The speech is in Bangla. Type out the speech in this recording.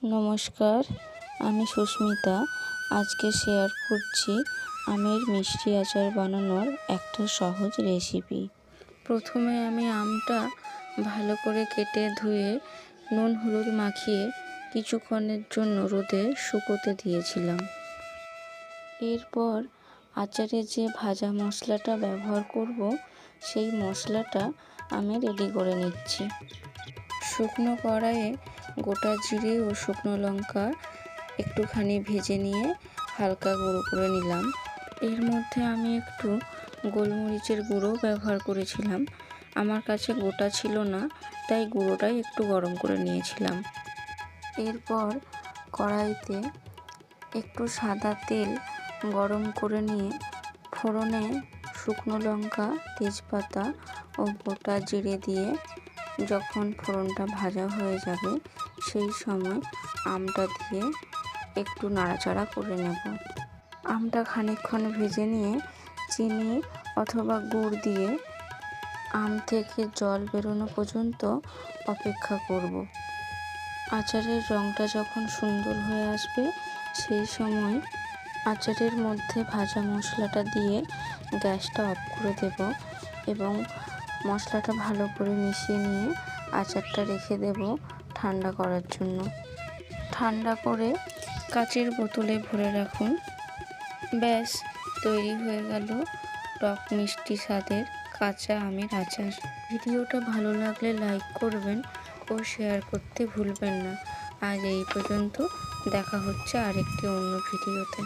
নমস্কার, আমি সুস্মিতা। আজকে শেয়ার করছি আমের মিষ্টি আচার বানানোর একটা সহজ রেসিপি। প্রথমে আমি আমটা ভালো করে কেটে ধুয়ে নুন হলুদ মাখিয়ে কিছুক্ষণের জন্য রোদে শুকোতে দিয়েছিলাম। এরপর আচারে যে ভাজা মশলাটা ব্যবহার করব সেই মশলাটা আমি রেডি করে নিচ্ছি। শুকনো কড়াইয়ে গোটা জিরে ও শুকনো লঙ্কা একটুখানি ভেজে নিয়ে হালকা গুঁড়ো করে নিলাম। এর মধ্যে আমি একটু গোলমরিচের গুঁড়ো ব্যবহার করেছিলাম। আমার কাছে গোটা ছিল না, তাই গুঁড়োটাই একটু গরম করে নিয়েছিলাম। এরপর কড়াইতে একটু সাদা তেল গরম করে নিয়ে ফোড়নে শুকনো লঙ্কা, তেজপাতা ও গোটা জিরে দিয়ে যখন ফোড়নটা ভাজা হয়ে যাবে সেই সময় আমটা দিয়ে একটু নাড়াচাড়া করে নেব। আমটা খানিকক্ষণ ভেজে নিয়ে চিনি অথবা গুড় দিয়ে আম থেকে জল বেরোনো পর্যন্ত অপেক্ষা করব। আচারের রঙটা যখন সুন্দর হয়ে আসবে সেই সময় আচারের মধ্যে ভাজা মশলাটা দিয়ে গ্যাসটা অফ করে দেব এবং মশলাটা ভালো করে মিশিয়ে নিয়ে আচারটা রেখে দেব ঠান্ডা করার জন্য। ঠান্ডা করে কাচের বোতলে ভরে রাখুন। ব্যাস, তৈরি হয়ে গেল টক মিষ্টি স্বাদের কাঁচা আমের আচার। ভিডিওটা ভালো লাগলে লাইক করবেন ও শেয়ার করতে ভুলবেন না। আজ এই পর্যন্ত, দেখা হচ্ছে আরেকটি অন্য ভিডিওতে।